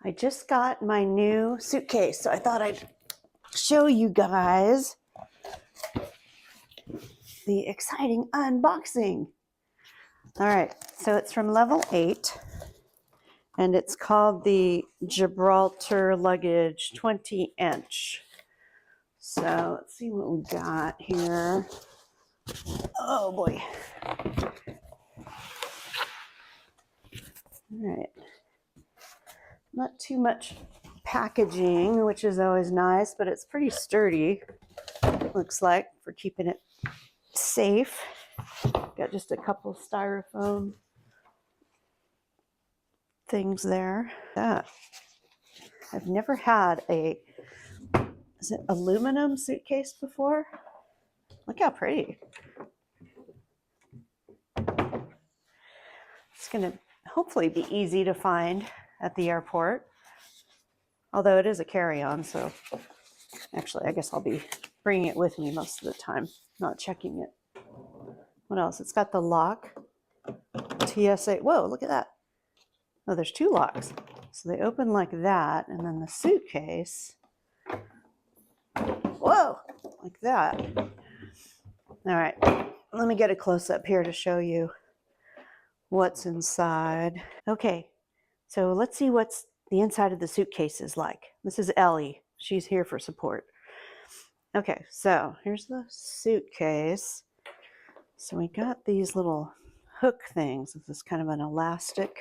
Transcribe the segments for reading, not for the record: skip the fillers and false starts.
I just got my new suitcase, so I thought I'd show you guys the exciting unboxing. All right, so it's from Level 8, and it's called the Gibraltar Luggage 20-inch. So let's see what we got here. Oh boy. All right. Not too much packaging, which is always nice, but it's pretty sturdy, looks like, for keeping it safe. Got just a couple styrofoam things there. I've never had is it aluminum suitcase before? Look how pretty. It's gonna hopefully be easy to find at the airport, although it is a carry-on, so actually I guess I'll be bringing it with me most of the time, not checking it. What else? It's got the lock, TSA. Whoa, look at that. Oh, there's two locks. So they open like that, and then the suitcase, whoa, like that. All right, let me get a close-up here to show you what's inside. Okay, so let's see what's the inside of the suitcase is like. This is Ellie. She's here for support. Okay, so here's the suitcase. So we got these little hook things. This is kind of an elastic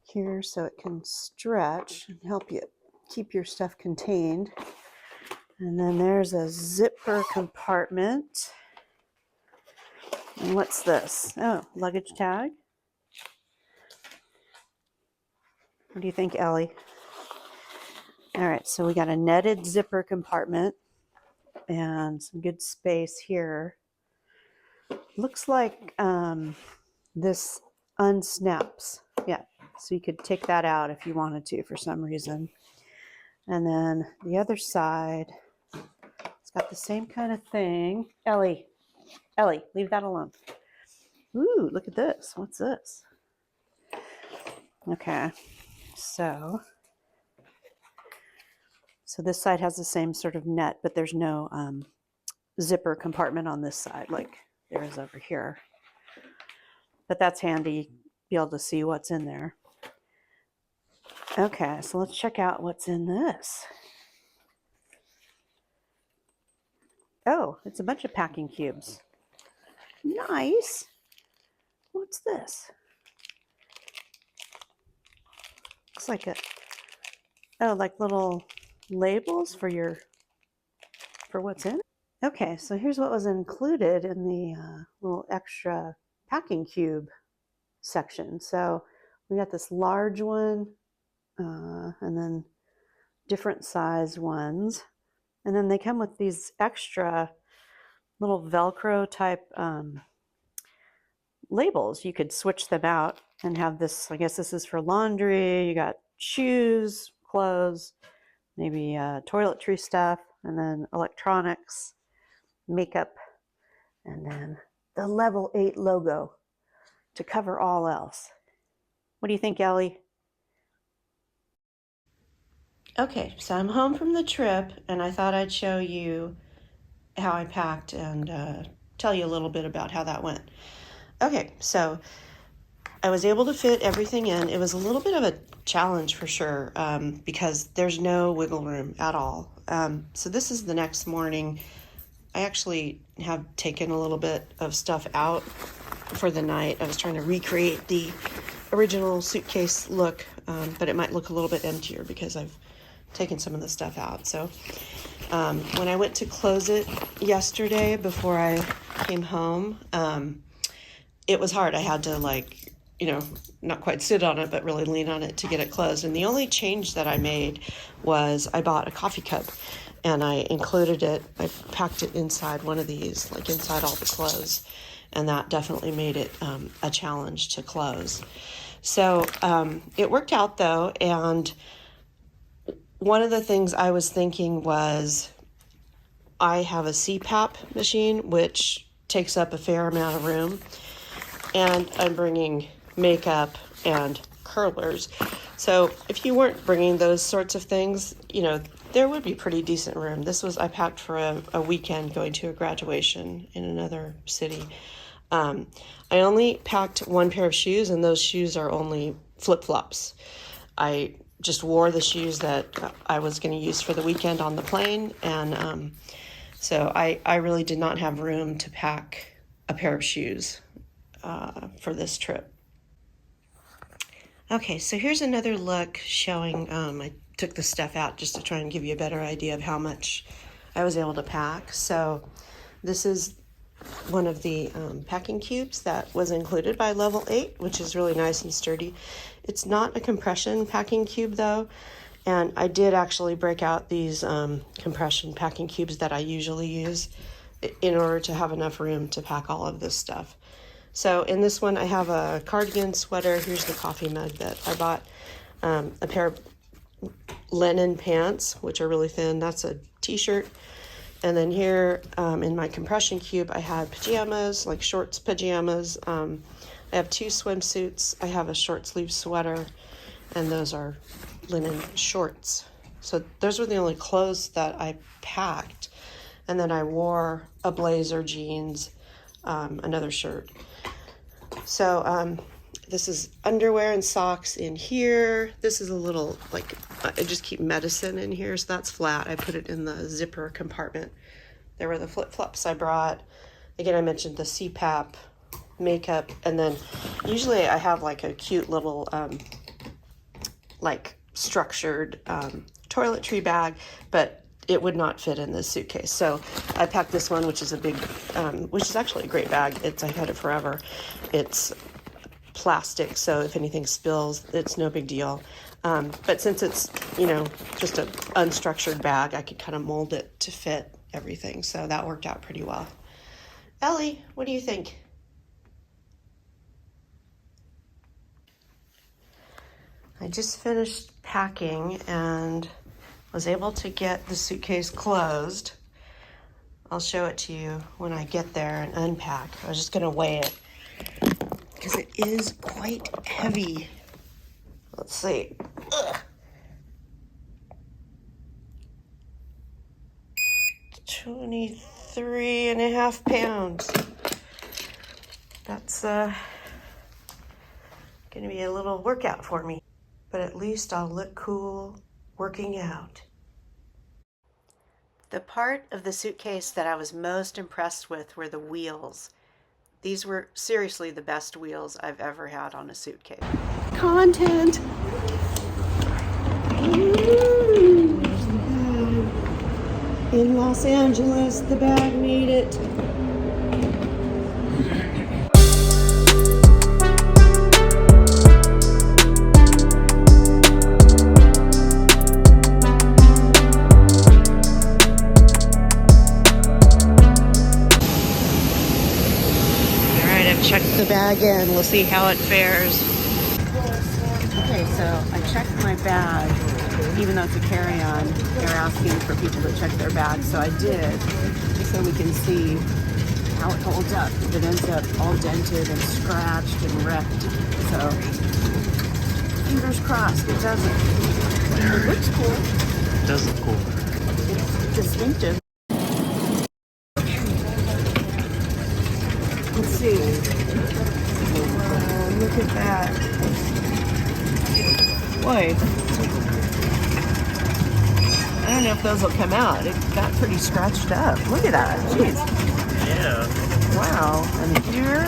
here so it can stretch and help you keep your stuff contained. And then there's a zipper compartment. And what's this? Oh, luggage tag. What do you think, Ellie? All right, so we got a netted zipper compartment and some good space here. Looks like this unsnaps. Yeah, so you could take that out if you wanted to for some reason. And then the other side, it's got the same kind of thing. Ellie, leave that alone. Ooh, look at this. What's this? Okay, so this side has the same sort of net, but there's no zipper compartment on this side like there is over here. But that's handy, be able to see what's in there. Okay, so let's check out what's in this. Oh, it's a bunch of packing cubes. Nice. What's this? Looks like like little labels for what's in it. Okay, so here's what was included in the little extra packing cube section. So we got this large one, and then different size ones. And then they come with these extra little Velcro type labels. You could switch them out and have this, I guess this is for laundry. You got shoes, clothes, maybe toiletry stuff, and then electronics, makeup, and then the Level 8 logo to cover all else. What do you think, Ellie? Okay, so I'm home from the trip, and I thought I'd show you how I packed and tell you a little bit about how that went. Okay, so I was able to fit everything in. It was a little bit of a challenge for sure, because there's no wiggle room at all. So this is the next morning. I actually have taken a little bit of stuff out for the night. I was trying to recreate the original suitcase look, but it might look a little bit emptier because I've taken some of the stuff out. So when I went to close it yesterday before I came home, it was hard. I had to not quite sit on it, but really lean on it to get it closed. And the only change that I made was I bought a coffee cup and I included it. I packed it inside one of these, like inside all the clothes. And that definitely made it a challenge to close. So it worked out though. And one of the things I was thinking was I have a CPAP machine, which takes up a fair amount of room. And I'm bringing makeup and curlers, So if you weren't bringing those sorts of things, you know, there would be pretty decent room. I packed for a weekend going to a graduation in another city. I only packed one pair of shoes, and those shoes are only flip-flops. I just wore the shoes that I was going to use for the weekend on the plane, and so I really did not have room to pack a pair of shoes for this trip. Okay, so here's another look showing, I took the stuff out just to try and give you a better idea of how much I was able to pack. So this is one of the packing cubes that was included by Level 8, which is really nice and sturdy. It's not a compression packing cube though, and I did actually break out these compression packing cubes that I usually use in order to have enough room to pack all of this stuff. So in this one I have a cardigan, sweater, here's the coffee mug that I bought, a pair of linen pants, which are really thin, that's a t-shirt. And then here in my compression cube, I had pajamas, like shorts pajamas. I have 2 swimsuits. I have a short sleeve sweater, and those are linen shorts. So those were the only clothes that I packed. And then I wore a blazer, jeans, another shirt. So this is underwear and socks in here. This is a little, like, I just keep medicine in here, so that's flat. I put it in the zipper compartment. There were the flip-flops I brought. Again, I mentioned the CPAP, makeup, and then usually I have like a cute little, like structured toiletry bag, but it would not fit in this suitcase. So I packed this one, which is a big, which is actually a great bag. I've had it forever. It's plastic, so if anything spills, it's no big deal. But since it's, you know, just an unstructured bag, I could kind of mold it to fit everything. So that worked out pretty well. Ellie, what do you think? I just finished packing and was able to get the suitcase closed. I'll show it to you when I get there and unpack. I was just gonna weigh it because it is quite heavy. Let's see. Ugh. 23.5 pounds. That's gonna be a little workout for me, but at least I'll look cool working out. The part of the suitcase that I was most impressed with were the wheels. These were seriously the best wheels I've ever had on a suitcase. Content! In Los Angeles, the bag made it. Check the bag in. We'll see how it fares. Okay, so I checked my bag. Even though it's a carry-on, they're asking for people to check their bags, so I did, just so we can see how it holds up. If it ends up all dented and scratched and wrecked. So, fingers crossed, it doesn't. It looks cool. It does look cool. It's distinctive. Let's see. Look at that. Boy. I don't know if those will come out. It got pretty scratched up. Look at that. Jeez. Yeah. Wow. And here.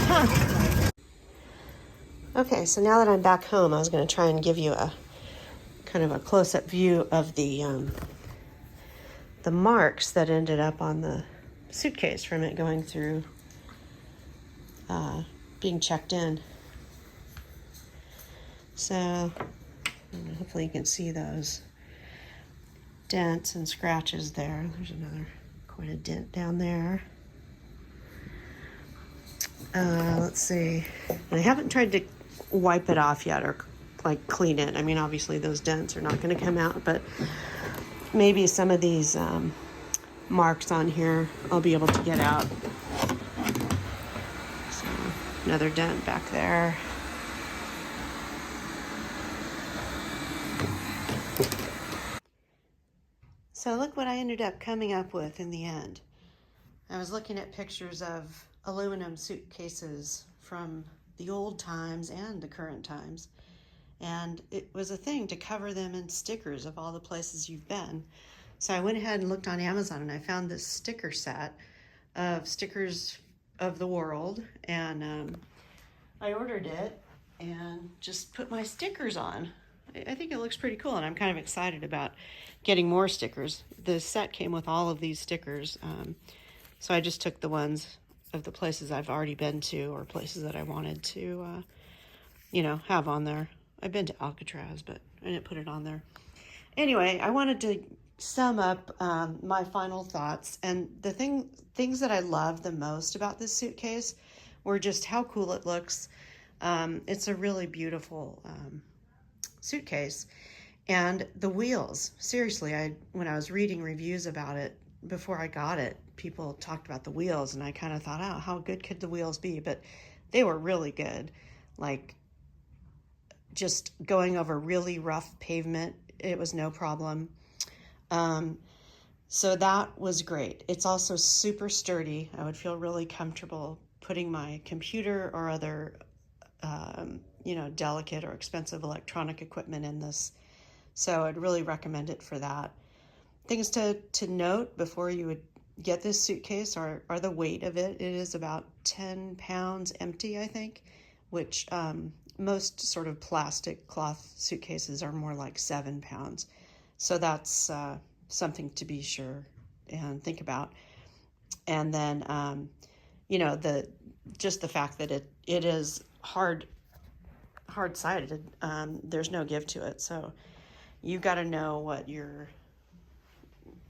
Huh. Okay, so now that I'm back home, I was going to try and give you a kind of a close-up view of the marks that ended up on the suitcase from it going through being checked in. So hopefully you can see those dents and scratches there. There's another quite a dent down there. Let's see. And I haven't tried to wipe it off yet or like clean it. I mean, obviously those dents are not going to come out, but maybe some of these marks on here I'll be able to get out. Another dent back there. So look what I ended up coming up with in the end. I was looking at pictures of aluminum suitcases from the old times and the current times. And it was a thing to cover them in stickers of all the places you've been. So I went ahead and looked on Amazon and I found this sticker set of stickers of the world. And I ordered it and just put my stickers on. I think it looks pretty cool, and I'm kind of excited about getting more stickers. The set came with all of these stickers, so I just took the ones of the places I've already been to or places that I wanted to, have on there. I've been to Alcatraz, but I didn't put it on there. Anyway, I wanted to sum up my final thoughts, and the things that I loved the most about this suitcase were just how cool it looks. It's a really beautiful suitcase. And the wheels, seriously, when I was reading reviews about it before I got it, people talked about the wheels, and I kind of thought, oh, how good could the wheels be? But they were really good. Like, just going over really rough pavement, it was no problem. So that was great. It's also super sturdy. I would feel really comfortable putting my computer or other delicate or expensive electronic equipment in this. So I'd really recommend it for that. Things to note before you would get this suitcase are the weight of it. It is about 10 pounds empty, I think, which most sort of plastic cloth suitcases are more like 7 pounds. So that's something to be sure and think about. And then, the fact that it is hard-sided. There's no give to it. So you've got to know what you're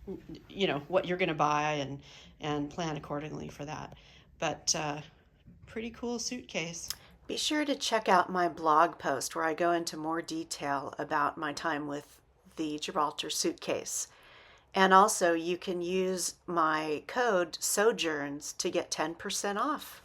going to buy and plan accordingly for that. But pretty cool suitcase. Be sure to check out my blog post where I go into more detail about my time with the Gibraltar suitcase. And also you can use my code Sojourns to get 10% off.